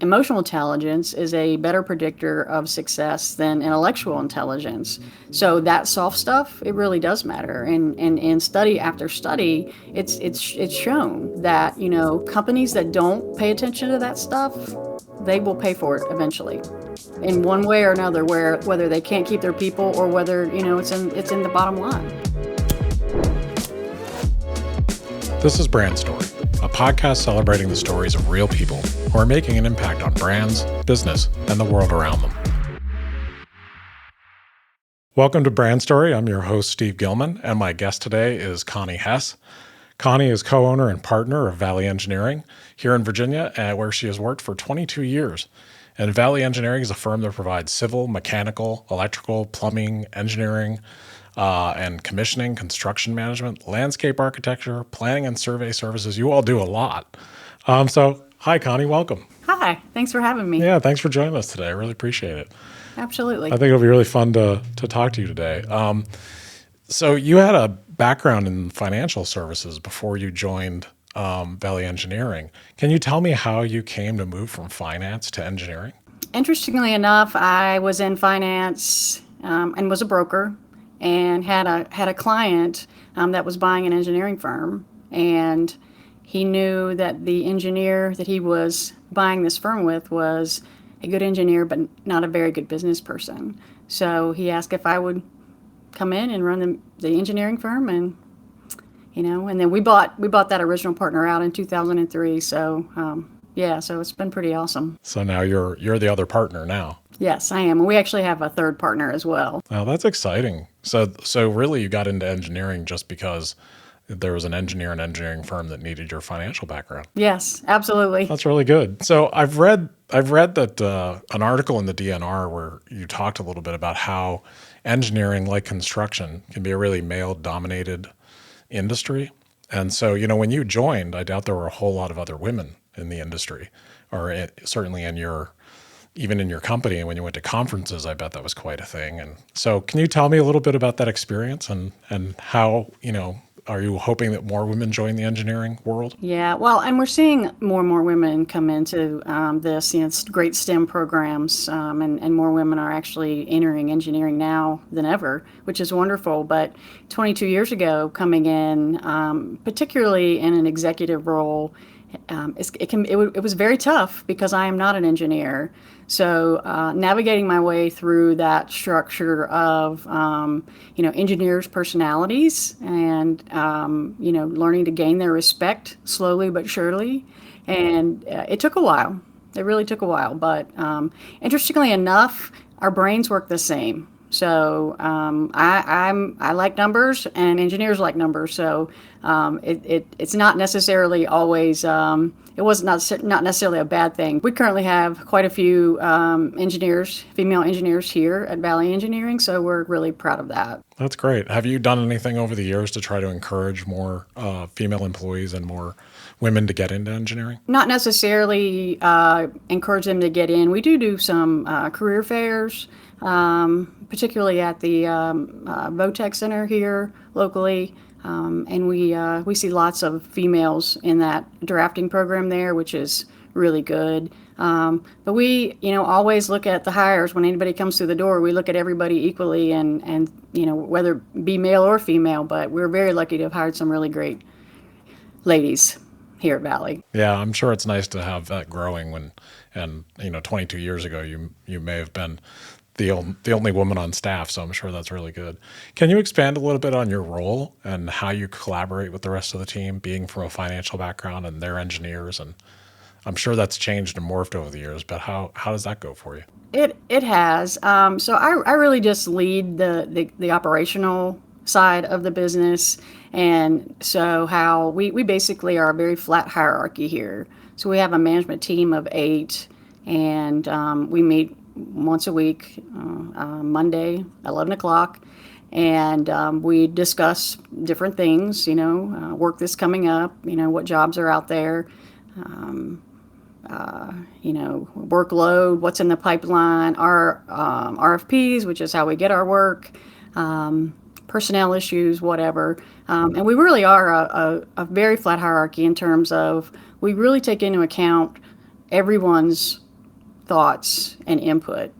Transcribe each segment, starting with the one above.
emotional intelligence is a better predictor of success than intellectual intelligence. So that soft stuff, it really does matter. And in study after study, it's shown that, companies that don't pay attention to that stuff, they will pay for it eventually in one way or another, whether they can't keep their people or whether, it's in the bottom line. This is Brand Story, a podcast celebrating the stories of real people who are making an impact on brands, business, and the world around them. Welcome to Brand Story. I'm your host, Steve Gilman, and my guest today is Connie Hess. Connie is co-owner and partner of Valley Engineering here in Virginia, where she has worked for 22 years. And Valley Engineering is a firm that provides civil, mechanical, electrical, plumbing, engineering, and commissioning, construction management, landscape architecture, planning and survey services. You all do a lot. So hi, Connie, welcome. Hi, thanks for having me. Yeah, thanks for joining us today. I really appreciate it. Absolutely. I think it'll be really fun to talk to you today. So you had a background in financial services before you joined Valley Engineering. Can you tell me how you came to move from finance to engineering? Interestingly enough, I was in finance and was a broker and had a client that was buying an engineering firm, and he knew that the engineer that he was buying this firm with was a good engineer but not a very good business person. So he asked if I would come in and run the engineering firm, and and then we bought that original partner out in 2003. So so it's been pretty awesome. So now you're the other partner now. Yes, I am. We actually have a third partner as well. Oh, that's exciting. So really you got into engineering just because there was an engineering firm that needed your financial background. Yes, absolutely. That's really good. So I've read that an article in the DNR where you talked a little bit about how engineering, like construction, can be a really male-dominated industry. And so, when you joined, I doubt there were a whole lot of other women in the industry, or certainly even in your company. And when you went to conferences, I bet that was quite a thing. And so can you tell me a little bit about that experience and how, are you hoping that more women join the engineering world? Yeah, well, and we're seeing more and more women come into this, great STEM programs, and more women are actually entering engineering now than ever, which is wonderful. But 22 years ago, coming in, particularly in an executive role, it was very tough because I am not an engineer. So navigating my way through that structure of engineers' personalities and learning to gain their respect slowly but surely, and it took a while. It really took a while, but interestingly enough, our brains work the same. So I like numbers, and engineers like numbers. So it's not necessarily always. It was not necessarily a bad thing. We currently have quite a few female engineers here at Valley Engineering, so we're really proud of that. That's great. Have you done anything over the years to try to encourage more female employees and more women to get into engineering? Not necessarily encourage them to get in. We do some career fairs, particularly at the Votech Center here locally. And we see lots of females in that drafting program there, which is really good. But we, always look at the hires when anybody comes through the door. We look at everybody equally, and whether be male or female. But we're very lucky to have hired some really great ladies here at Valley. Yeah, I'm sure it's nice to have that growing 22 years ago, you may have been the only woman on staff, so I'm sure that's really good. Can you expand a little bit on your role and how you collaborate with the rest of the team, being from a financial background and they're engineers? And I'm sure that's changed and morphed over the years, but how does that go for you? It has. So I really just lead the operational side of the business, and so how we basically are a very flat hierarchy here. So we have a management team of 8, and we meet once a week, Monday, 11 o'clock, and we discuss different things, work that's coming up, what jobs are out there, workload, what's in the pipeline, our RFPs, which is how we get our work, personnel issues, whatever. And we really are a very flat hierarchy in terms of we really take into account everyone's thoughts and input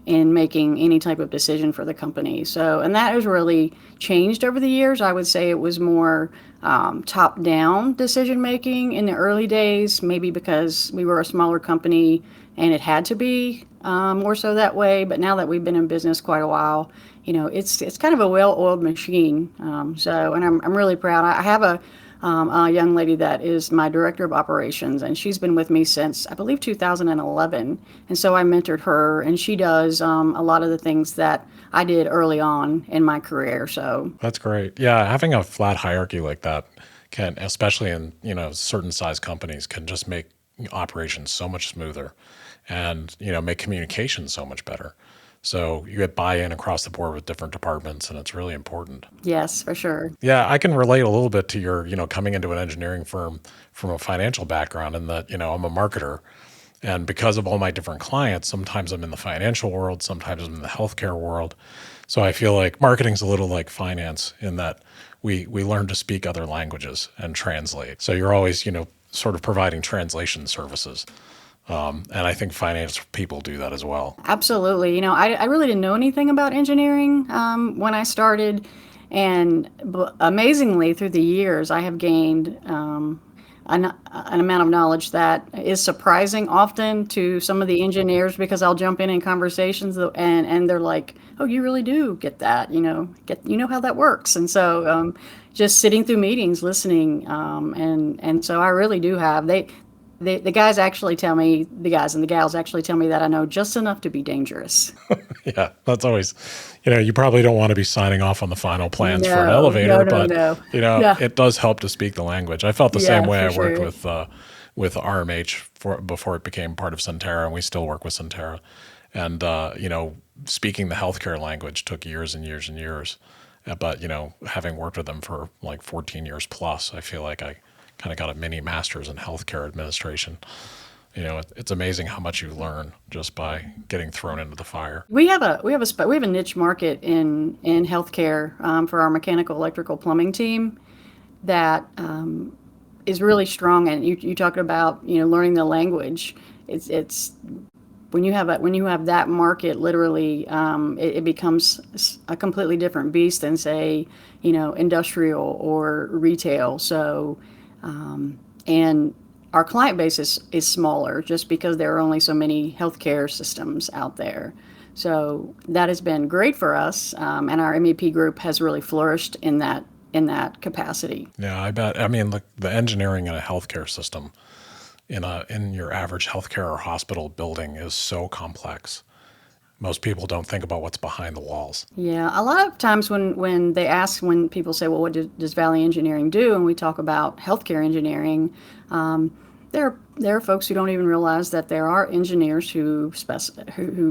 in making any type of decision for the company. So, and that has really changed over the years. I would say it was more top down decision making in the early days, maybe because we were a smaller company and it had to be more so that way. But now that we've been in business quite a while, it's kind of a well oiled machine. And I'm really proud. I have a young lady that is my director of operations, and she's been with me since I believe 2011. And so I mentored her, and she does a lot of the things that I did early on in my career. So That's great. Yeah, having a flat hierarchy like that can, especially in, certain size companies, can just make operations so much smoother and, make communication so much better. So you get buy-in across the board with different departments, and it's really important. yes, for sure. Yeah, I can relate a little bit to your, coming into an engineering firm from a financial background in that, I'm a marketer. And because of all my different clients, sometimes I'm in the financial world, sometimes I'm in the healthcare world. So I feel like marketing's a little like finance in that we learn to speak other languages and translate. So you're always, sort of providing translation services. And I think finance people do that as well. Absolutely. I really didn't know anything about engineering when I started. And amazingly, through the years, I have gained an amount of knowledge that is surprising often to some of the engineers because I'll jump in conversations and they're like, "Oh, you really do get that, how that works." And so just sitting through meetings, listening, and so I really do have the guys actually tell me, the guys and the gals actually tell me that I know just enough to be dangerous. Yeah, that's always, you probably don't want to be signing off on the final plans for an No, no, elevator, no, but no. No. it does help to speak the language. I felt the same Yeah, way. for I worked sure. with RMH before it became part of Centera, and we still work with Centera. And speaking the healthcare language took years and years and years. But having worked with them for like 14 years plus, I feel like I kind of got a mini master's in healthcare administration. It's amazing how much you learn just by getting thrown into the fire. We have a niche market in healthcare for our mechanical, electrical, plumbing team that is really strong. And you talked about learning the language. It's when you have that market, literally, it becomes a completely different beast than say industrial or retail. So and our client base is smaller just because there are only so many healthcare systems out there. So that has been great for us, and our MEP group has really flourished in that capacity. Yeah, I bet. I mean, the engineering in a healthcare system, in your average healthcare or hospital building, is so complex. Most people don't think about what's behind the walls. Yeah, a lot of times when people say, "Well, what does Valley Engineering do?" and we talk about healthcare engineering, there are folks who don't even realize that there are engineers who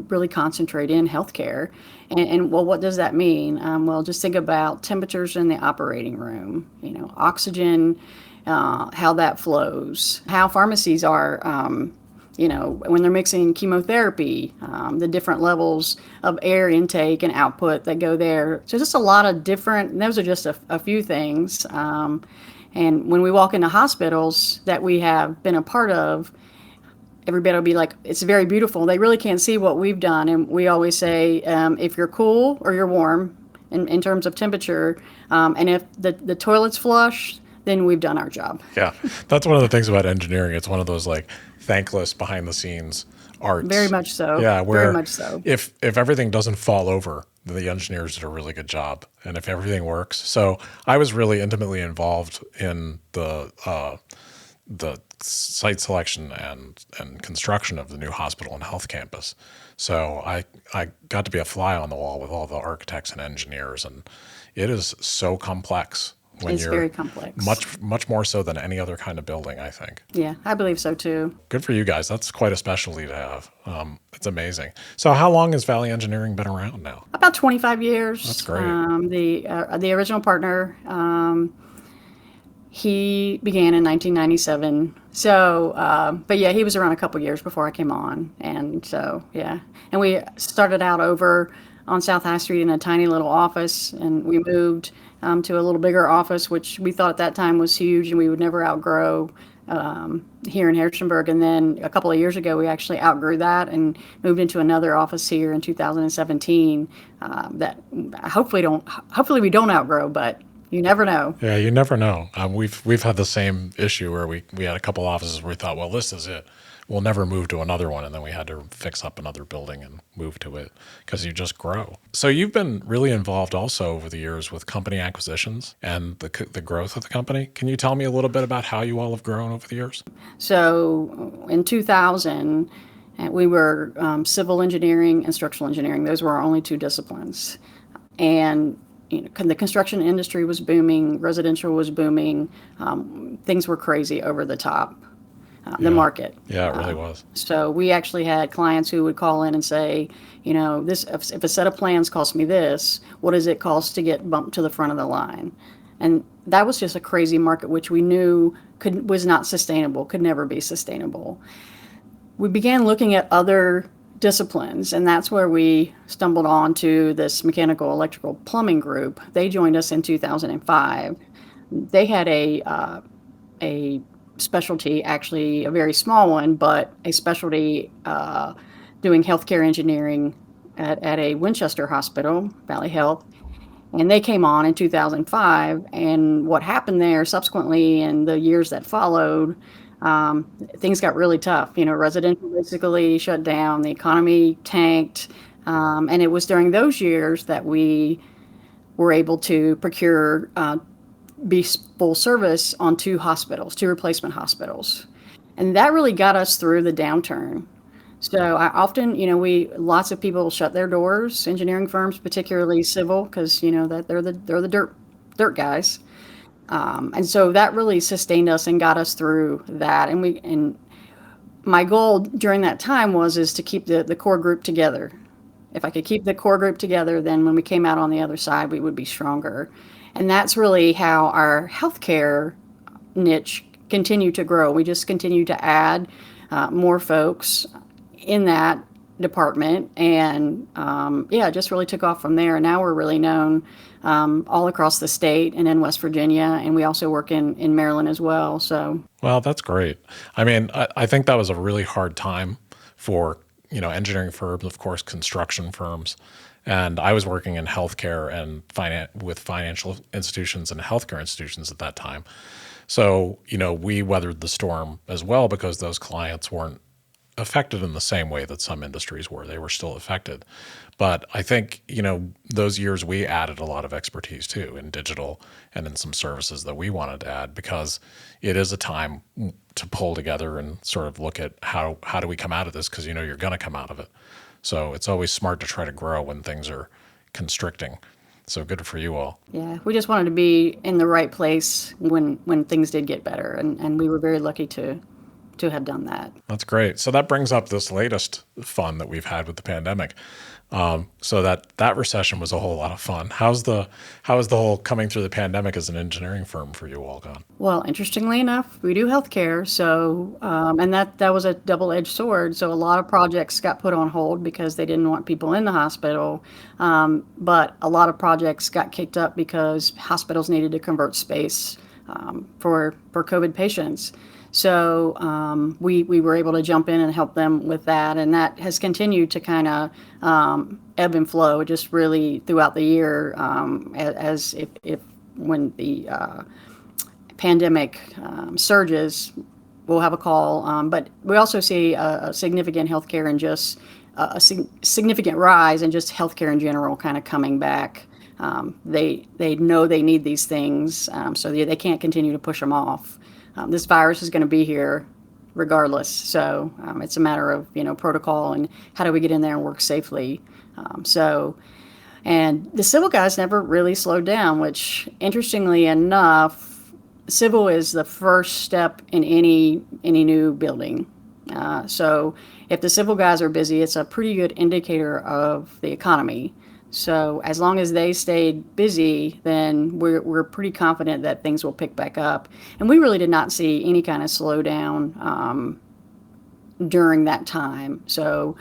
really concentrate in healthcare. And well, what does that mean? Well, just think about temperatures in the operating room, oxygen, how that flows, how pharmacies are. When they're mixing chemotherapy, the different levels of air intake and output that go there. So just a lot of different, those are just a few things. And when we walk into hospitals that we have been a part of, everybody will be like, it's very beautiful. They really can't see what we've done. And we always say, if you're cool or you're warm in terms of temperature, and if the toilet's flush, then we've done our job. Yeah, that's one of the things about engineering. It's one of those like thankless behind the scenes Very arts. much so. Yeah, Very where much so. if everything doesn't fall over, the engineers did a really good job, and if everything works. So I was really intimately involved in the site selection and construction of the new hospital and health campus. So I got to be a fly on the wall with all the architects and engineers, and it is so complex when It's you're very complex. much more so than any other kind of building, I think. Yeah, I believe so too. Good for you guys. That's quite a specialty to have. It's amazing. So how long has Valley Engineering been around now? About 25 That's years. great. The original partner, he began in 1997. So, but yeah, he was around a couple years before I came on, and so yeah, and we started out over on South High Street in a tiny little office, and we moved to a little bigger office, which we thought at that time was huge and we would never outgrow. here in Harrisonburg. And then a couple of years ago, we actually outgrew that and moved into another office here in 2017. That hopefully we don't outgrow, but you never know. Yeah, you never know. We've had the same issue where we had a couple offices where we thought, well, this is it. We'll never move to another one, and then we had to fix up another building and move to it because you just grow. So you've been really involved also over the years with company acquisitions and the growth of the company. Can you tell me a little bit about how you all have grown over the years? So in 2000, we were civil engineering and structural engineering. Those were our only two disciplines. And the construction industry was booming, residential was booming, things were crazy over the top, the Yeah, market. yeah, it really was. So we actually had clients who would call in and say, this if a set of plans cost me this, what does it cost to get bumped to the front of the line? And that was just a crazy market, which we knew was not sustainable, could never be sustainable. We began looking at other disciplines, and that's where we stumbled onto this mechanical, electrical, plumbing group. They joined us in 2005. They had a specialty, actually a very small one, but a specialty doing healthcare engineering at a Winchester hospital, Valley Health. And they came on in 2005. And what happened there subsequently in the years that followed, things got really tough. Residential basically shut down, the economy tanked. And it was during those years that we were able to procure be full service on two hospitals, two replacement hospitals. And that really got us through the downturn. So I often, lots of people shut their doors, engineering firms, particularly civil, because that they're the dirt guys. And so that really sustained us and got us through that. And my goal during that time is to keep the core group together. If I could keep the core group together, then when we came out on the other side, we would be stronger. And that's really how our healthcare niche continued to grow. We just continued to add more folks in that department, and yeah, it just really took off from there. And now we're really known all across the state and in West Virginia, and we also work in Maryland as well. So, Well, that's great. I mean, I think that was a really hard time for, engineering firms, of course, construction firms. And I was working in healthcare and with financial institutions and healthcare institutions at that time. So, we weathered the storm as well because those clients weren't affected in the same way that some industries were. They were still affected. But I think, those years we added a lot of expertise too in digital and in some services that we wanted to add because it is a time to pull together and sort of look at how do we come out of this because you're going to come out of it. So it's always smart to try to grow when things are constricting. So good for you all. yeah, we just wanted to be in the right place when things did get better, and we were very lucky to have done that. That's great. So that brings up this latest fun that we've had with the pandemic. So that recession was a whole lot of fun. How is the whole coming through the pandemic as an engineering firm for you all gone? Well, interestingly enough, we do healthcare, so and that was a double-edged sword. So a lot of projects got put on hold because they didn't want people in the hospital, but a lot of projects got kicked up because hospitals needed to convert space for COVID patients. So we were able to jump in and help them with that, and that has continued to kind of ebb and flow just really throughout the year as if when the pandemic surges, we'll have a call. But we also see a significant healthcare and just significant rise in just healthcare in general kind of coming back. They know they need these things, so they can't continue to push them off. This virus is going to be here regardless. So it's a matter of protocol and how do we get in there and work safely. And the civil guys never really slowed down, which interestingly enough, civil is the first step in any new building. So if the civil guys are busy, it's a pretty good indicator of the economy. So as long as they stayed busy, then we're pretty confident that things will pick back up. And we really did not see any kind of slowdown during that time. So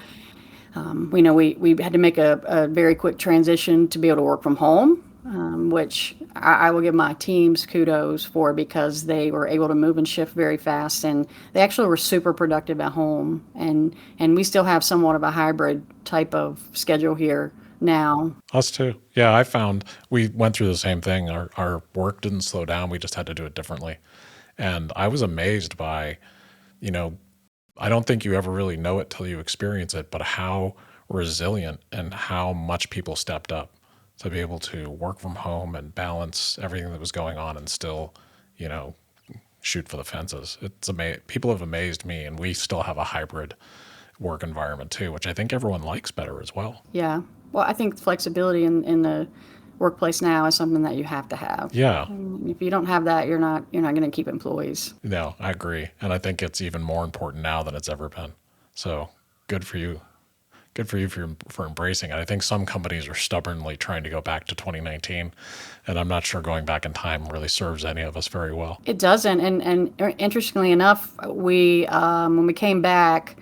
we had to make a very quick transition to be able to work from home. which I will give my teams kudos for because they were able to move and shift very fast, and they actually were super productive at home. And we still have somewhat of a hybrid type of schedule here now. Us too. Yeah, I found we went through the same thing. Our work didn't slow down. We just had to do it differently. And I was amazed by, you know, I don't think you ever really know it till you experience it, but how resilient and how much people stepped up to be able to work from home and balance everything that was going on and still, you know, shoot for the fences. It's amazing. People have amazed me, and we still have a hybrid work environment too, which I think everyone likes better as well. Yeah. Well, I think flexibility in the workplace now is something that you have to have. Yeah, If you don't have that, you're not going to keep employees. no, I agree. And I think it's even more important now than it's ever been. So good for you. Good for you for embracing it. I think some companies are stubbornly trying to go back to 2019, and I'm not sure going back in time really serves any of us very well. It doesn't. And interestingly enough, we when we came back,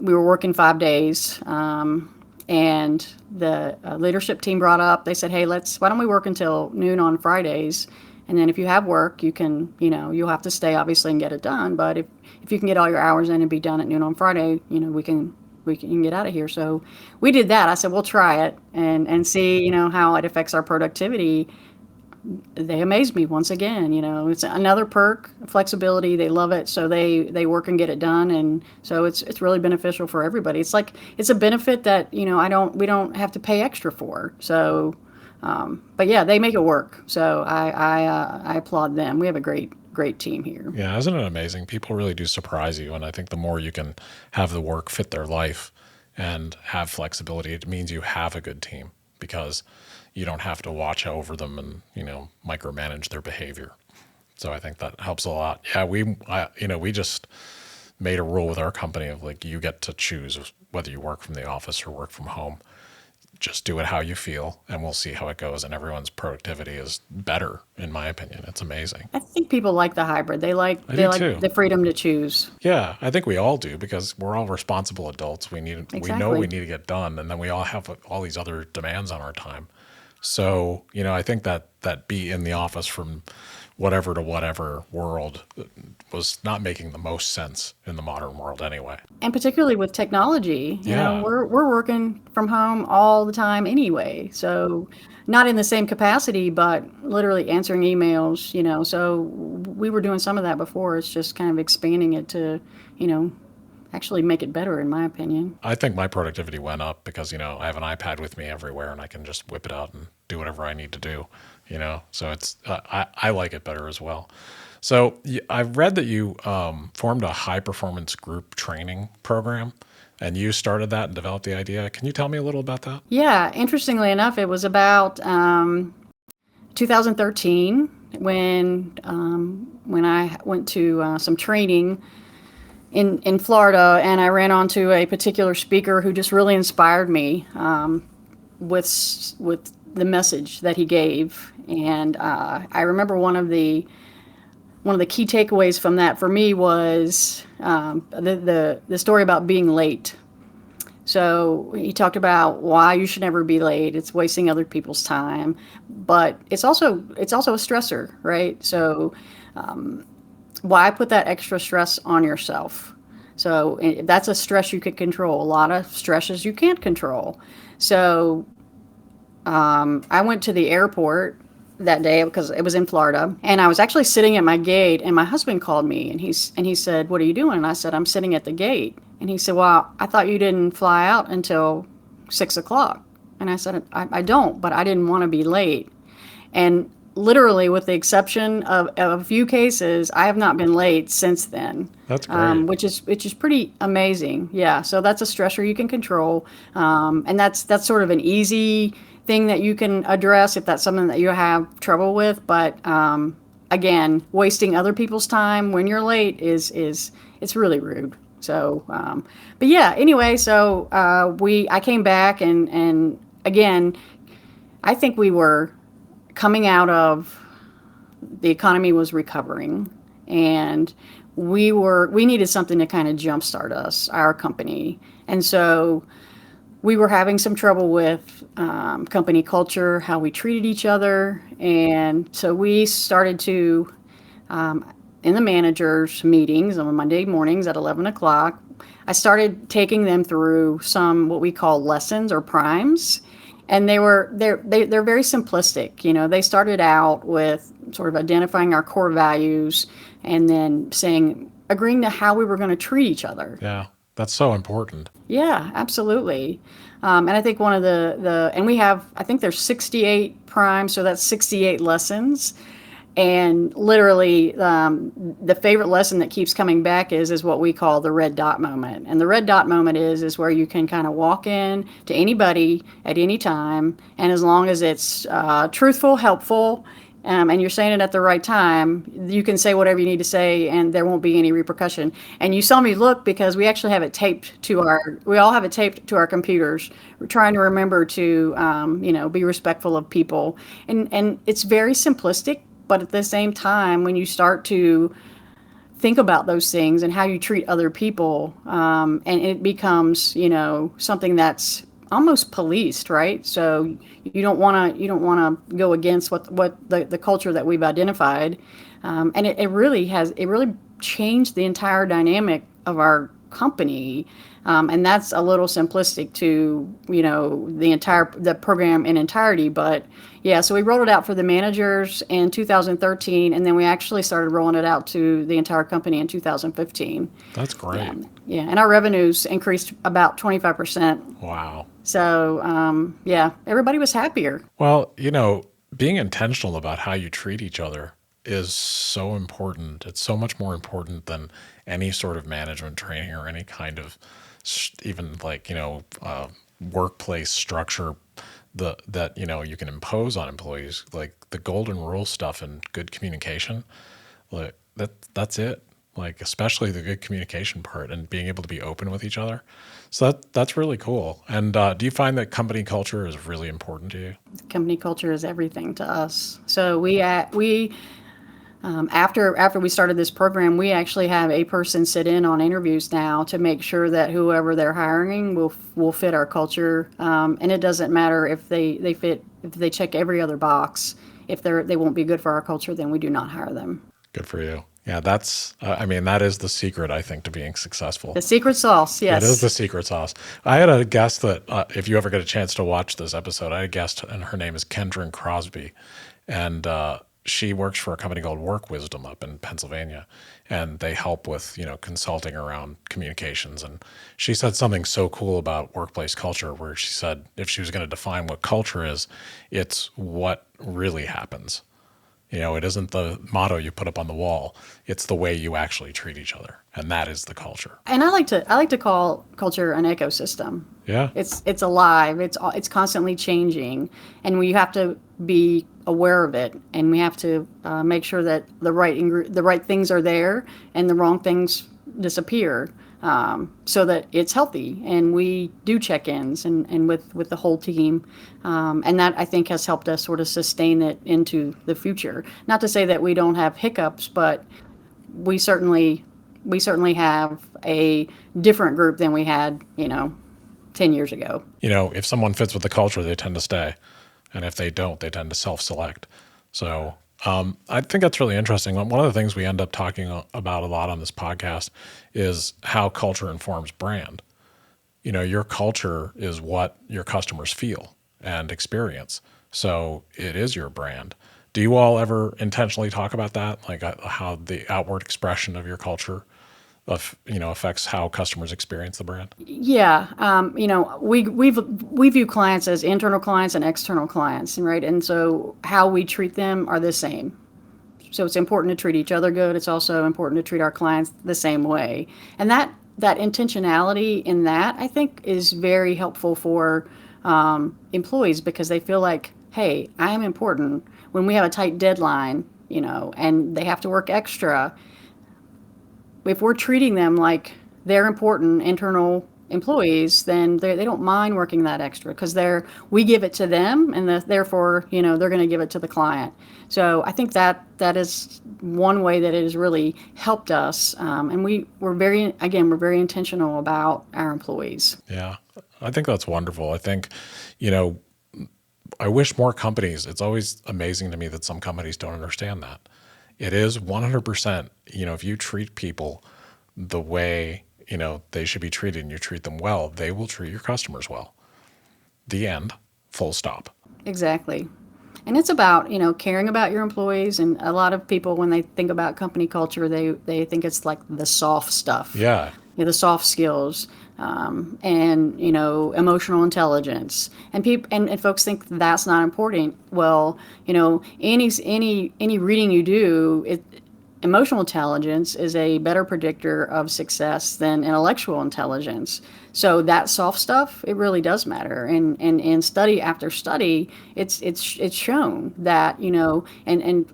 we were working 5 days. And the leadership team brought up, they said, hey, why don't we work until noon on Fridays? And then if you have work, you'll have to stay obviously and get it done. But if you can get all your hours in and be done at noon on Friday, we can get out of here. So we did that. I said, we'll try it and see, how it affects our productivity. They amazed me once again. It's another perk, flexibility. They love it, so they work and get it done, and so it's really beneficial for everybody. It's a benefit that we don't have to pay extra for. So, but yeah, they make it work. So I applaud them. We have a great team here. Yeah, isn't it amazing? People really do surprise you, and I think the more you can have the work fit their life and have flexibility, it means you have a good team because you don't have to watch over them and micromanage their behavior. So I think that helps a lot. Yeah, we just made a rule with our company of like you get to choose whether you work from the office or work from home. Just do it how you feel, and we'll see how it goes. And everyone's productivity is better, in my opinion. It's amazing. I think people like the hybrid. They like I they do like too. the freedom to choose. Yeah, I think we all do because we're all responsible adults. We know we Exactly. need to get done, and then we all have all these other demands on our time. So, I think that be in the office from whatever to whatever world was not making the most sense in the modern world anyway. And particularly with technology, Yeah, we're working from home all the time anyway. So not in the same capacity, but literally answering emails, So we were doing some of that before. It's just kind of expanding it to, you know, actually make it better, in my opinion. I think my productivity went up because, I have an iPad with me everywhere and I can just whip it out and do whatever I need to do, So I like it better as well. So I've read that you formed a high performance group training program and you started that and developed the idea. Can you tell me a little about that? Yeah, interestingly enough, it was about 2013 when I went to some training in Florida, and I ran onto a particular speaker who just really inspired me with the message that he gave. And I remember one of the key takeaways from that for me was the story about being late. So he talked about why you should never be late. It's wasting other people's time, but it's also a stressor, right? So why put that extra stress on yourself? So that's a stress you could control. A lot of stresses you can't control. So I went to the airport that day because it was in Florida, and I was actually sitting at my gate, and my husband called me, and he said, "What are you doing?" And I said, "I'm sitting at the gate." And he said, "Well, I thought you didn't fly out until 6 o'clock." And I said, I don't, but I didn't want to be late. And literally, with the exception of a few cases, I have not been late since then, That's great. which is pretty amazing. Yeah, so that's a stressor you can control, and that's sort of an easy thing that you can address if that's something that you have trouble with. But again, wasting other people's time when you're late is it's really rude. So, but yeah. Anyway, so I came back and again, I think we were coming out of the economy was recovering, and we needed something to kind of jumpstart our company. And so we were having some trouble with company culture, how we treated each other. And so we started to, in the managers' meetings on Monday mornings at 11 o'clock, I started taking them through some what we call lessons or primes. And they're very simplistic. They started out with sort of identifying our core values and then agreeing to how we were going to treat each other. Yeah, that's so important. Yeah, absolutely. And I think one of and we have, I think there's 68 primes, so that's 68 lessons. And literally, the favorite lesson that keeps coming back is what we call the red dot moment. And the red dot moment is where you can kind of walk in to anybody at any time, and as long as it's truthful, helpful, and you're saying it at the right time, you can say whatever you need to say, and there won't be any repercussion. And you saw me look because we actually have it taped to we all have it taped to our computers. We're trying to remember to, be respectful of people, and it's very simplistic. But at the same time, when you start to think about those things and how you treat other people, and it becomes, something that's almost policed, right? So you don't want to go against what the culture that we've identified, and it really changed the entire dynamic of our company. And that's a little simplistic to the program in entirety, but yeah. So we rolled it out for the managers in 2013, and then we actually started rolling it out to the entire company in 2015. That's great. Yeah, and our revenues increased about 25%. Wow. So yeah, everybody was happier. Well, being intentional about how you treat each other is so important. It's so much more important than any sort of management training or any kind of even like, workplace structure that you can impose on employees, like the golden rule stuff and good communication. Like that's it. Like especially the good communication part and being able to be open with each other. So that's really cool. And do you find that company culture is really important to you? Company culture is everything to us. So after we started this program, we actually have a person sit in on interviews now to make sure that whoever they're hiring will fit our culture. And it doesn't matter if they fit, if they check every other box. If they won't be good for our culture, then we do not hire them. Good for you. Yeah, that is the secret, I think, to being successful. The secret sauce, yes. That is the secret sauce. I had a guest that, if you ever get a chance to watch this episode, I had a guest, and her name is Kendrin Crosby. And she works for a company called Work Wisdom up in Pennsylvania. And they help with, consulting around communications. And she said something so cool about workplace culture, where she said if she was going to define what culture is, it's what really happens. It isn't the motto you put up on the wall. It's the way you actually treat each other. And that is the culture. And I like to call culture an ecosystem. Yeah. It's alive. It's constantly changing, and we have to be aware of it, and we have to make sure that the right things are there and the wrong things disappear, so that it's healthy. And we do check-ins and with the whole team, and that I think has helped us sort of sustain it into the future. Not to say that we don't have hiccups, but we certainly have a different group than we had 10 years ago. If someone fits with the culture, they tend to stay. And if they don't, they tend to self-select. So I think that's really interesting. One of the things we end up talking about a lot on this podcast is how culture informs brand. Your culture is what your customers feel and experience. So it is your brand. Do you all ever intentionally talk about that? Like how the outward expression of your culture affects how customers experience the brand? Yeah, we view clients as internal clients and external clients, right? And so how we treat them are the same. So it's important to treat each other good. It's also important to treat our clients the same way. And that intentionality in that, I think, is very helpful for employees, because they feel like, hey, I am important. When we have a tight deadline, and they have to work extra, if we're treating them like they're important internal employees, then they don't mind working that extra, because we give it to them, and therefore they're going to give it to the client. So I think that is one way that it has really helped us, and we're very intentional about our employees. Yeah, I think that's wonderful. I think, you know, I wish more companies, it's always amazing to me that some companies don't understand that. It is 100%, if you treat people the way, they should be treated and you treat them well, they will treat your customers well. The end. Full stop. Exactly. And it's about, caring about your employees. And a lot of people, when they think about company culture, they think it's like the soft stuff, Yeah. the soft skills, and, emotional intelligence. And people and folks think that's not important. Well, any reading you do, emotional intelligence is a better predictor of success than intellectual intelligence. So that soft stuff, it really does matter. And in study after study, it's shown that, and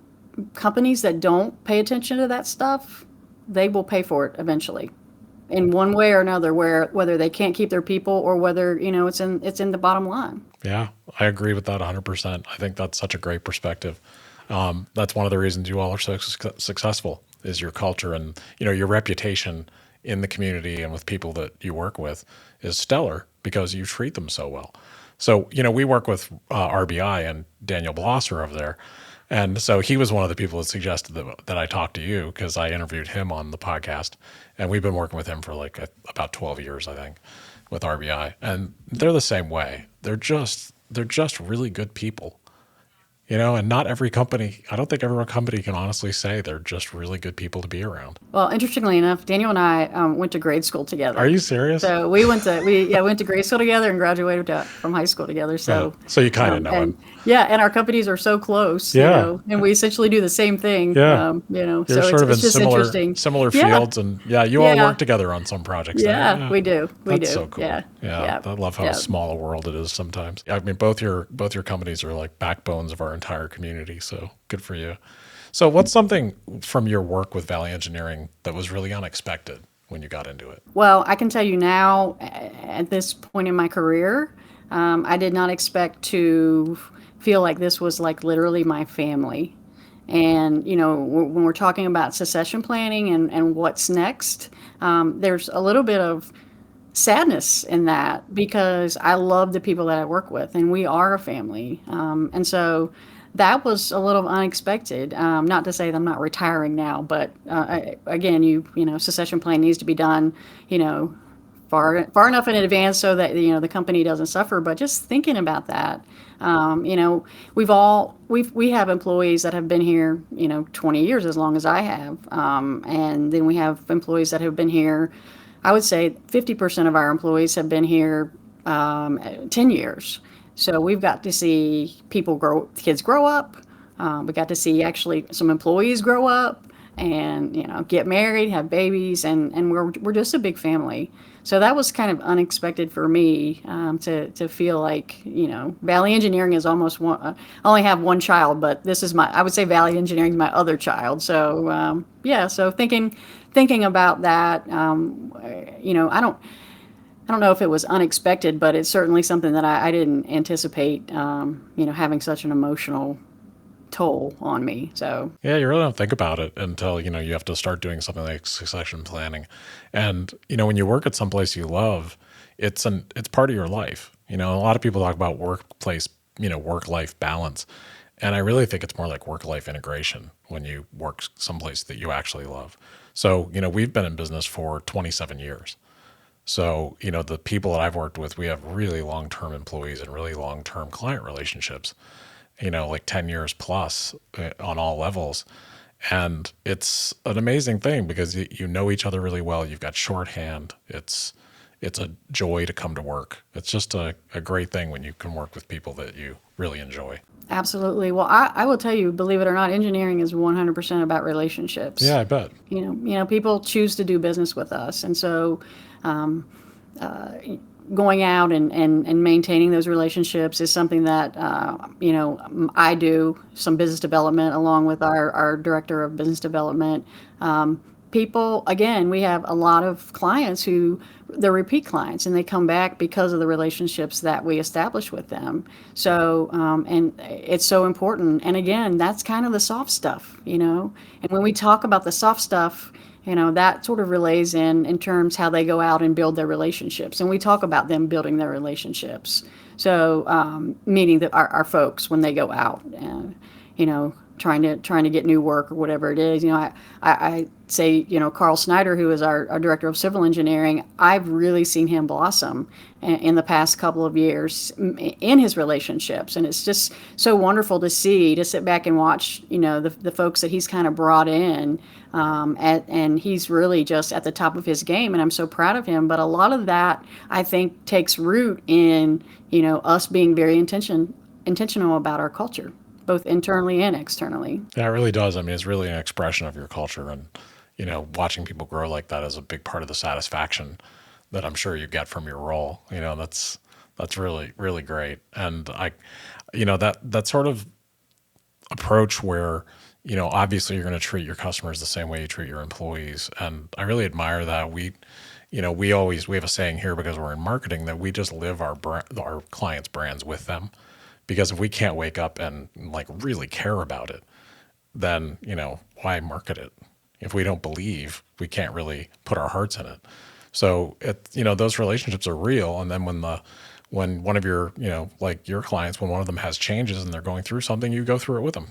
companies that don't pay attention to that stuff, they will pay for it eventually in one way or another, whether they can't keep their people or whether, it's in the bottom line. Yeah. I agree with that 100%. I think that's such a great perspective. That's one of the reasons you all are so successful is your culture and, your reputation in the community and with people that you work with is stellar because you treat them so well. So, we work with RBI and Daniel Blosser over there. And so he was one of the people that suggested that I talk to you because I interviewed him on the podcast. And we've been working with him for like about 12 years, I think, with RBI. And they're the same way. They're just really good people. And not every company, I don't think every company can honestly say they're just really good people to be around. Well, interestingly enough, Daniel and I went to grade school Are together. you serious? So went to grade school together and graduated from high school together. Yeah. So, So you kind of know him. and yeah, and our companies are so close, Yeah. and we essentially do the same thing, Yeah. You're So it's sort of in it's just similar interesting. similar Yeah, fields and yeah, you all yeah, work together on some projects there. yeah. Yeah. We do, we That's do. so cool. Yeah, Yeah. yeah, I love how yeah. small a world it is sometimes. I mean both your companies are like backbones of our entire community, so good for you. So what's something from your work with Valley Engineering that was really unexpected when you got into it? Well, I can tell you now, at this point in my career, I did not expect to feel like this was like literally my family. And, when we're talking about succession planning and what's next, there's a little bit of sadness in that because I love the people that I work with and we are a family. And so that was a little unexpected. Not to say that I'm not retiring now, but again, succession plan needs to be done, you know, far enough in advance so that the company doesn't suffer. But just thinking about that, we have employees that have been here 20 years as long as I have, and then we have employees that have been here. I would say 50% of our employees have been here 10 years. So we've got to see kids grow up. We got to see actually some employees grow up and get married, have babies, and we're just a big family. So that was kind of unexpected for me, to feel like Valley Engineering is almost one. I only have one child, but I would say Valley Engineering is my other child. So yeah, so thinking about that, I don't know if it was unexpected, but it's certainly something that I didn't anticipate, having such an emotional toll on me. So, Yeah, you really don't think about it until, you have to start doing something like succession planning. And, when you work at some place you love, it's part of your life. A lot of people talk about workplace, work-life balance. And I really think it's more like work-life integration when you work someplace that you actually love. So, we've been in business for 27 years. So, the people that I've worked with, we have really long-term employees and really long-term client relationships, like 10 years plus on all levels. And it's an amazing thing because you know each other really well. You've got shorthand. It's a joy to come to work. It's just a great thing when you can work with people that you really enjoy. absolutely. Well, I will tell you, believe it or not, engineering is 100% about Yeah, relationships. I bet. People choose to do business with us, and so going out and maintaining those relationships is something that I do some business development along with our director of business development. People, again, we have a lot of clients who they're repeat clients and they come back because of the relationships that we establish with them. So and it's so important, and again, that's kind of the soft stuff. And when we talk about the soft stuff, That sort of relays in terms how they go out and build their relationships. And we talk about them building their relationships. So, meeting our folks when they go out and, trying to get new work or whatever it is. I say, Carl Snyder, who is our director of civil engineering, I've really seen him blossom in the past couple of years in his relationships. And it's just so wonderful to sit back and watch, the folks that he's kind of brought in. And he's really just at the top of his game, and I'm so proud of him. But a lot of that, I think, takes root in, us being very intentional about our culture, both internally and externally. Yeah, it really does. I mean, it's really an expression of your culture, and watching people grow like that is a big part of the satisfaction that I'm sure you get from your role. That's really really great, and that sort of approach where obviously you're going to treat your customers the same way you treat your employees, and I really admire that. We have a saying here, because we're in marketing, that we just live our clients' brands with them, because if we can't wake up and like really care about it, then why market it? If we don't believe, we can't really put our hearts in it. So those relationships are real, and then when one of your like your clients, when one of them has changes and they're going through something, you go through it with them.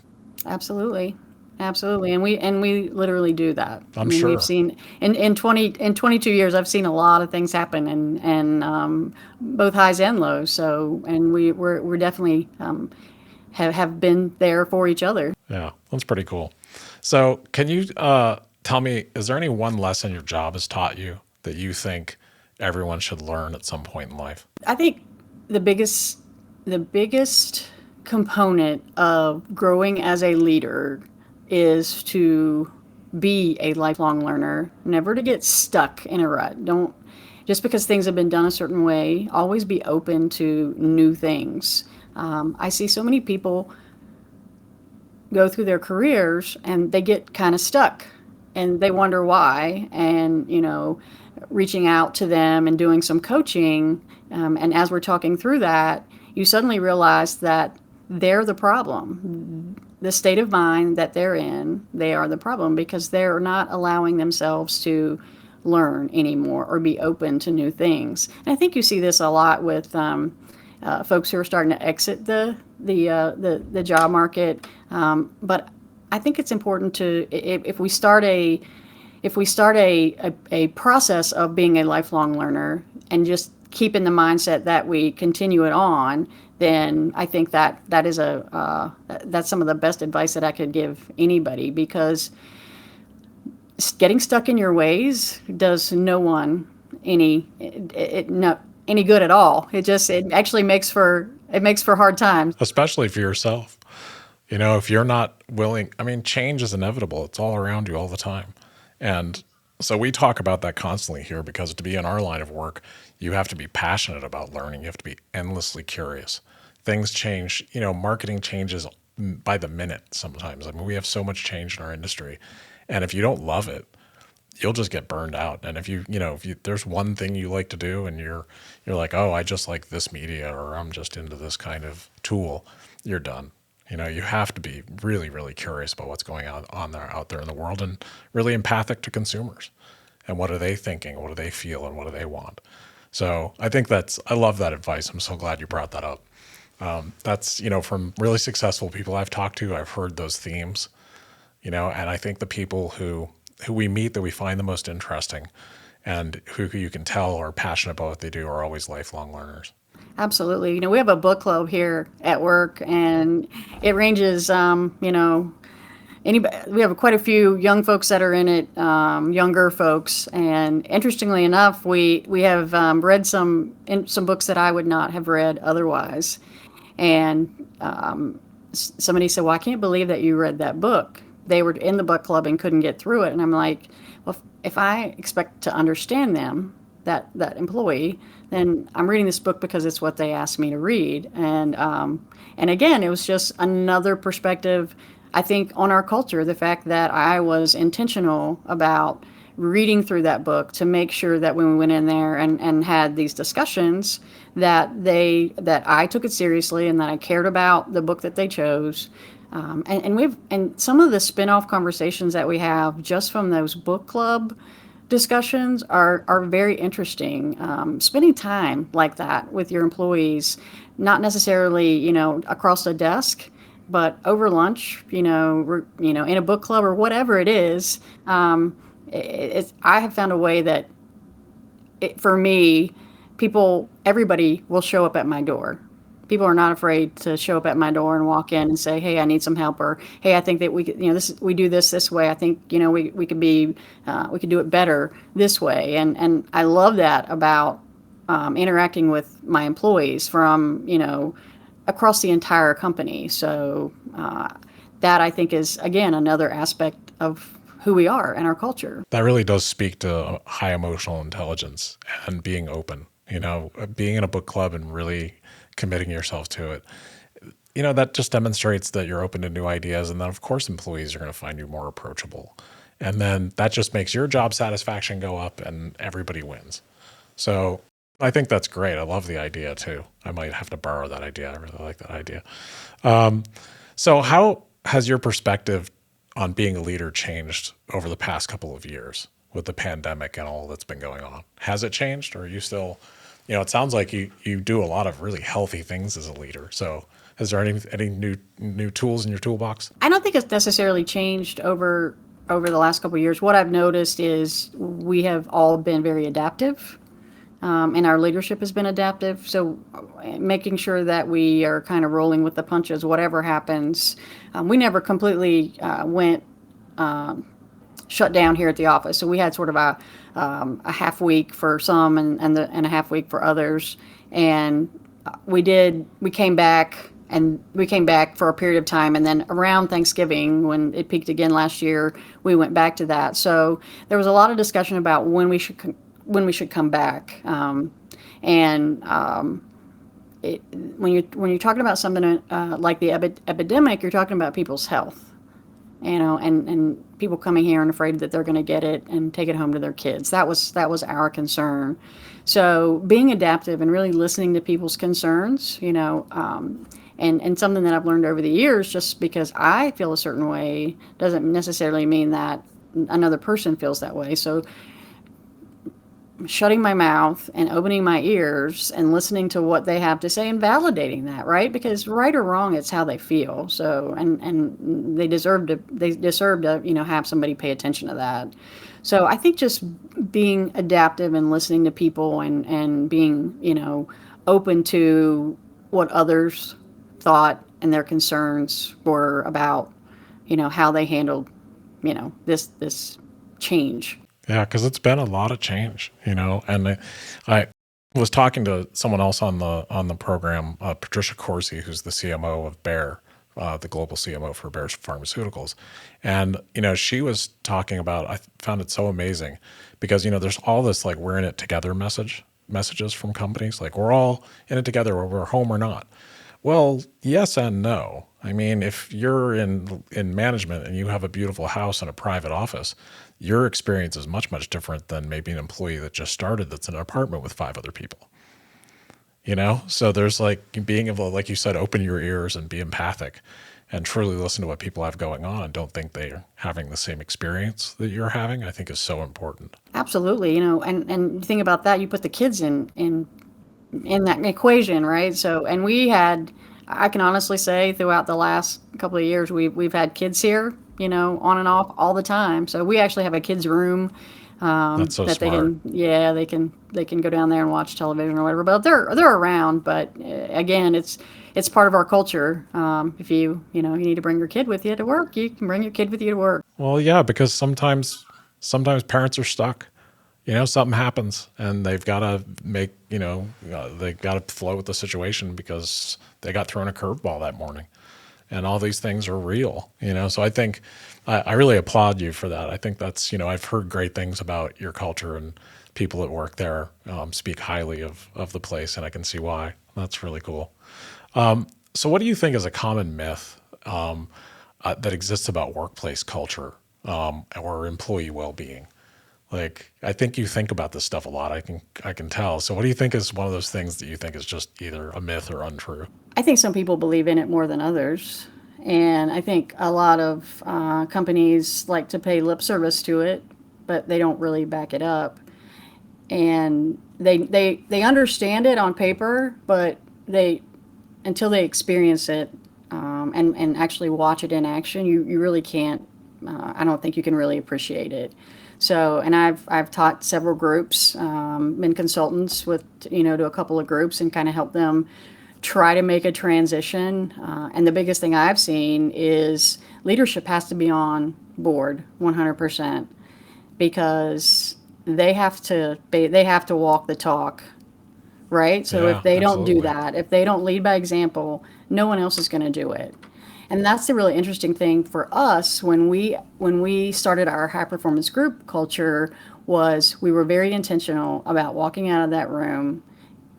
Absolutely. Absolutely. And we literally do that. I I'm mean, we've sure. seen in 22 years, I've seen a lot of things happen, and both highs and lows. So, and we're definitely have been there for each other. Yeah, that's pretty cool. So, can you tell me, is there any one lesson your job has taught you that you think everyone should learn at some point in life? I think the biggest component of growing as a leader is to be a lifelong learner, never to get stuck in a rut. Don't Just because things have been done a certain way, always be open to new things. I see so many people go through their careers and they get kind of stuck and they wonder why. And, reaching out to them and doing some coaching. And as we're talking through that, you suddenly realize that they're the problem. The state of mind that they're in, they are the problem, because they're not allowing themselves to learn anymore or be open to new things. And I think you see this a lot with folks who are starting to exit the job market. But I think it's important to, if we start a process of being a lifelong learner and just keep in the mindset that we continue it on, then I think that is that's some of the best advice that I could give anybody, because getting stuck in your ways does no one any good at all. It actually makes for hard times. Especially for yourself. If you're not willing, I mean, change is inevitable. It's all around you all the time. And so we talk about that constantly here, because to be in our line of work, you have to be passionate about learning. You have to be endlessly curious. Things change, marketing changes by the minute sometimes. I mean, we have so much change in our industry. And if you don't love it, you'll just get burned out. And if there's one thing you like to do and you're like, oh, I just like this media, or I'm just into this kind of tool, you're done. You have to be really, really curious about what's going on out there in the world, and really empathic to consumers. And what are they thinking? What do they feel? And what do they want? So I think I love that advice. I'm so glad you brought that up. That's, from really successful people I've talked to, I've heard those themes, and I think the people who we meet that we find the most interesting and who you can tell are passionate about what they do are always lifelong learners. Absolutely. We have a book club here at work, and it ranges, anybody. We have quite a few young folks that are in it, younger folks, and interestingly enough, we have read some books that I would not have read otherwise. And somebody said, "Well, I can't believe that you read that book." They were in the book club and couldn't get through it, and I'm like, "Well, if I expect to understand them, that employee, then I'm reading this book because it's what they asked me to read." And again, it was just another perspective, I think, on our culture. The fact that I was intentional about reading through that book to make sure that when we went in there and had these discussions, that I took it seriously and that I cared about the book that they chose. And some of the spin-off conversations that we have just from those book club discussions are very interesting. Spending time like that with your employees, not necessarily, across the desk, but over lunch, in a book club or whatever it is. I have found a way that for me, everybody will show up at my door. People are not afraid to show up at my door and walk in and say, "Hey, I need some help," or "Hey, I think that we could, we do this way. I think, we could do it better this way." And I love that about interacting with my employees from, across the entire company. So that I think is again another aspect of who we are and our culture. That really does speak to high emotional intelligence and being open, being in a book club and really committing yourself to it. That just demonstrates that you're open to new ideas. And then, of course, employees are going to find you more approachable. And then that just makes your job satisfaction go up and everybody wins. So I think that's great. I love the idea too. I might have to borrow that idea. I really like that idea. So how has your perspective on being a leader changed over the past couple of years with the pandemic and all that's been going on? Has it changed, or are you still, it sounds like you do a lot of really healthy things as a leader. So is there any new tools in your toolbox? I don't think it's necessarily changed over the last couple of years. What I've noticed is we have all been very adaptive, and our leadership has been adaptive. So making sure that we are kind of rolling with the punches, whatever happens. We never completely went shut down here at the office. So we had sort of a half week for some and a half week for others. And we came back for a period of time. And then around Thanksgiving, when it peaked again last year, we went back to that. So there was a lot of discussion about when we should come back. And when you're talking about something like the epidemic, you're talking about people's health, and people coming here and afraid that they're going to get it and take it home to their kids. That was our concern. So being adaptive and really listening to people's concerns, and something that I've learned over the years, just because I feel a certain way doesn't necessarily mean that another person feels that way. So shutting my mouth and opening my ears and listening to what they have to say and validating that, right? Because right or wrong, it's how they feel. So, and they deserve to, have somebody pay attention to that. So I think just being adaptive and listening to people and being, open to what others thought and their concerns were about, how they handled, this change. Yeah, because it's been a lot of change, and I was talking to someone else on the program, Patricia Corsi, who's the CMO of Bayer, the global CMO for Bayer Pharmaceuticals, and she was talking about. I found it so amazing because there's all this like we're in it together messages from companies, like we're all in it together, or we're home or not. Well, yes and no. I mean, if you're in management and you have a beautiful house and a private office, your experience is much, much different than maybe an employee that just started that's in an apartment with 5 other people. So there's like being able to, like you said, open your ears and be empathic and truly listen to what people have going on and don't think they're having the same experience that you're having, I think is so important. Absolutely, and you think about that, you put the kids in that equation, right? So, and I can honestly say throughout the last couple of years, we've had kids here, on and off all the time. So we actually have a kids room That's so that smart. they can go down there and watch television or whatever. But they're around. But again, it's part of our culture. If you need to bring your kid with you to work, you can bring your kid with you to work. Well, yeah, because sometimes parents are stuck. Something happens and they've got to they've got to flow with the situation because they got thrown a curveball that morning. And all these things are real, So I think I really applaud you for that. I think that's, I've heard great things about your culture and people that work there speak highly of the place, and I can see why. That's really cool. So what do you think is a common myth that exists about workplace culture or employee well-being? Like, I think you think about this stuff a lot. I can tell. So what do you think is one of those things that you think is just either a myth or untrue? I think some people believe in it more than others. And I think a lot of companies like to pay lip service to it, but they don't really back it up. And they understand it on paper, but they until they experience it and actually watch it in action, you really can't. I don't think you can really appreciate it. So, and I've taught several groups, been consultants with to a couple of groups and kind of help them try to make a transition. And the biggest thing I've seen is leadership has to be on board 100% because they have to walk the talk, right? So if Yeah, they don't do absolutely. that, if they don't lead by example, no one else is going to do it. And that's the really interesting thing for us when we started our high performance group culture was we were very intentional about walking out of that room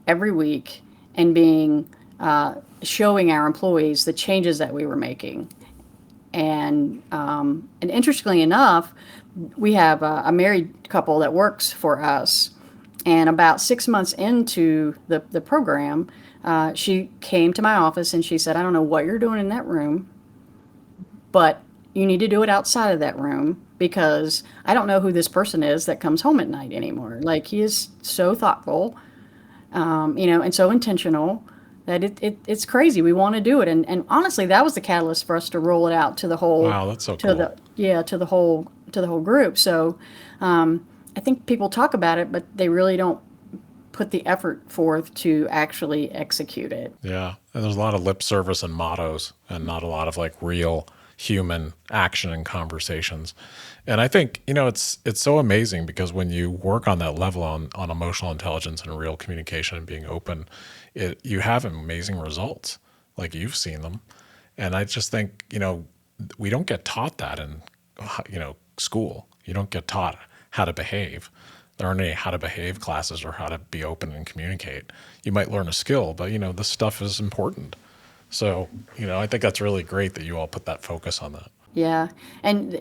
every week and being showing our employees the changes that we were making. And interestingly enough, we have a married couple that works for us. And about 6 months into the program, she came to my office and she said, I don't know what you're doing in that room, but you need to do it outside of that room because I don't know who this person is that comes home at night anymore. Like, he is so thoughtful, and so intentional that it's crazy. We want to do it. And honestly, that was the catalyst for us to roll it out to the whole, Wow, that's so to cool. the, yeah, to the whole group. So, I think people talk about it, but they really don't put the effort forth to actually execute it. Yeah. And there's a lot of lip service and mottos and not a lot of like real human action and conversations. And I think, it's so amazing because when you work on that level on emotional intelligence and real communication and being open, you have amazing results. Like you've seen them. And I just think, we don't get taught that in, school. You don't get taught how to behave. There aren't any how to behave classes or how to be open and communicate. You might learn a skill, but this stuff is important. So, I think that's really great that you all put that focus on that. Yeah. And,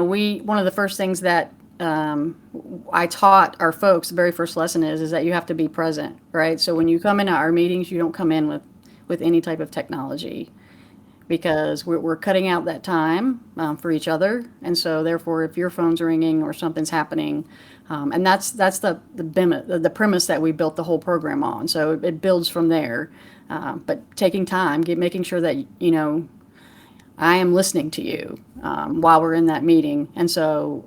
we, one of the first things that I taught our folks, the very first lesson is that you have to be present, right? So when you come into our meetings, you don't come in with any type of technology because we're cutting out that time for each other. And so therefore, if your phone's ringing or something's happening, and that's the premise that we built the whole program on. So it builds from there. But taking time, making sure that, I am listening to you while we're in that meeting. And so,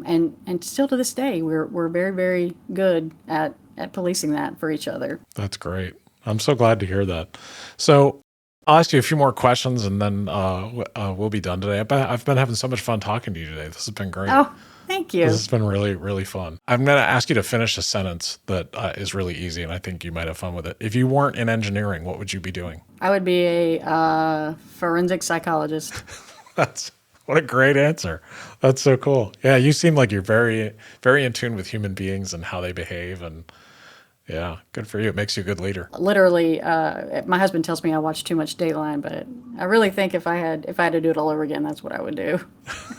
and still to this day, we're very, very good at policing that for each other. That's great. I'm so glad to hear that. So, I'll ask you a few more questions and then we'll be done today. I've been having so much fun talking to you today. This has been great. Oh, thank This you. has been really, really fun. I'm going to ask you to finish a sentence that is really easy, and I think you might have fun with it. If you weren't in engineering, what would you be doing? I would be a forensic psychologist. That's what a great answer. That's so cool. Yeah, you seem like you're very, very in tune with human beings and how they behave, and yeah, good for you. It makes you a good leader. Literally, my husband tells me I watch too much Dateline, but I really think if I had to do it all over again, that's what I would do.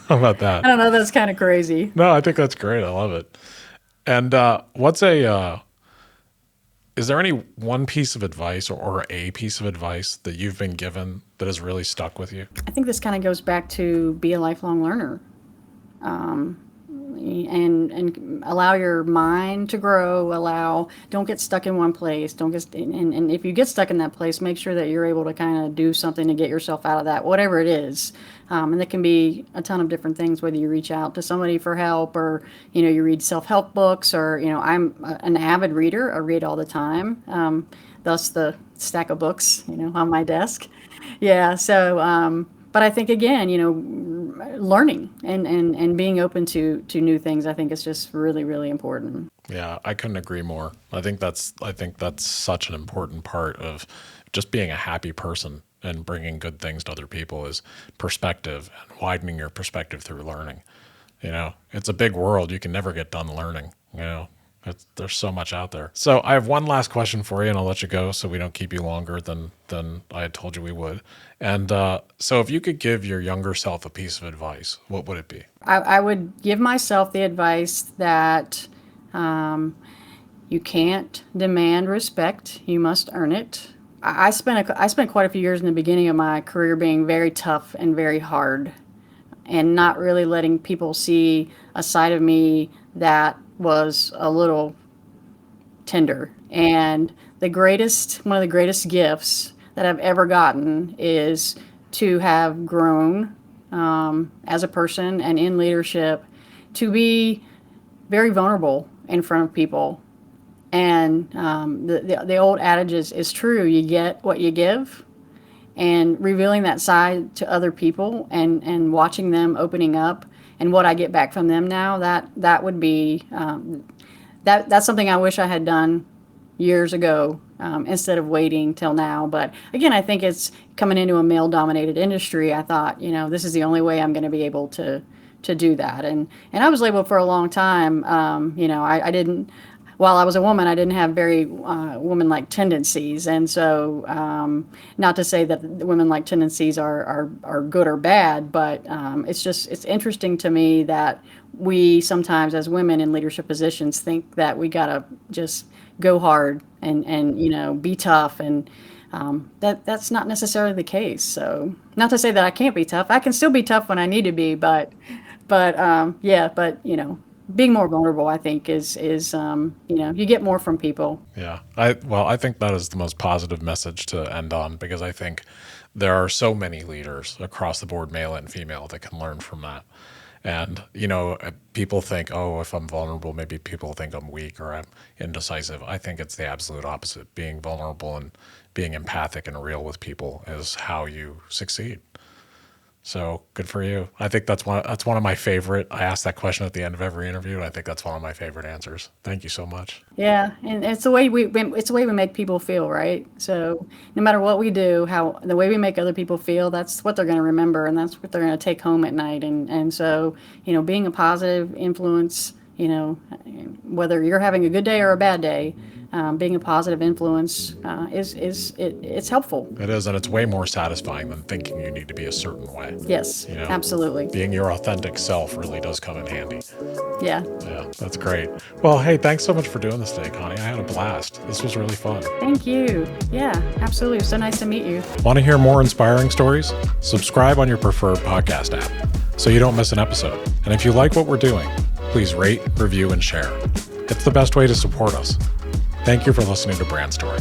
How about that? I don't know, that's kind of crazy. No, I think that's great. I love it. And is there any one piece of advice or a piece of advice that you've been given that has really stuck with you? I think this kind of goes back to be a lifelong learner. And allow your mind to grow. Don't get stuck in one place. Don't get and if you get stuck in that place, make sure that you're able to kind of do something to get yourself out of that, whatever it is. And it can be a ton of different things, whether you reach out to somebody for help or you read self-help books, or I'm an avid reader. I read all the time. Thus the stack of books on my desk. Yeah. So but I think again, learning and being open to new things, I think is just really, really important. Yeah, I couldn't agree more. I think that's such an important part of just being a happy person and bringing good things to other people is perspective and widening your perspective through learning. It's a big world. You can never get done learning. There's so much out there. So I have one last question for you, and I'll let you go so we don't keep you longer than I had told you we would. And so, if you could give your younger self a piece of advice, what would it be? I would give myself the advice that you can't demand respect, you must earn it. I spent quite a few years in the beginning of my career being very tough and very hard, and not really letting people see a side of me that was a little tender. And one of the greatest gifts that I've ever gotten is to have grown as a person and in leadership, to be very vulnerable in front of people. And the old adage is true: you get what you give. And revealing that side to other people, and watching them opening up, and what I get back from them now, that would be that's something I wish I had done years ago, instead of waiting till now. But again, I think it's coming into a male dominated industry. I thought, this is the only way I'm going to be able to do that. And I was labeled for a long time. I didn't, while I was a woman, I didn't have very woman-like tendencies. And so, not to say that the women-like tendencies are good or bad, but it's interesting to me that we sometimes, as women in leadership positions, think that we gotta just go hard and be tough, and that's not necessarily the case. So, not to say that I can't be tough. I can still be tough when I need to be, but being more vulnerable, I think, is you get more from people. Yeah. I think that is the most positive message to end on, because I think there are so many leaders across the board, male and female, that can learn from that. And, people think, oh, if I'm vulnerable, maybe people think I'm weak or I'm indecisive. I think it's the absolute opposite. Being vulnerable and being empathic and real with people is how you succeed. So good for you. I think that's one of my favorite. I ask that question at the end of every interview, and I think that's one of my favorite answers. Thank you so much. Yeah, and it's the way we make people feel, right? So no matter what we do, how the way we make other people feel, that's what they're going to remember, and that's what they're going to take home at night. And so, being a positive influence, whether you're having a good day or a bad day, being a positive influence it's helpful. It is, and it's way more satisfying than thinking you need to be a certain way. Yes, absolutely. Being your authentic self really does come in handy. Yeah. Yeah, that's great. Well, hey, thanks so much for doing this today, Connie. I had a blast. This was really fun. Thank you. Yeah, absolutely. It was so nice to meet you. Want to hear more inspiring stories? Subscribe on your preferred podcast app so you don't miss an episode. And if you like what we're doing, please rate, review, and share. It's the best way to support us. Thank you for listening to Brand Story.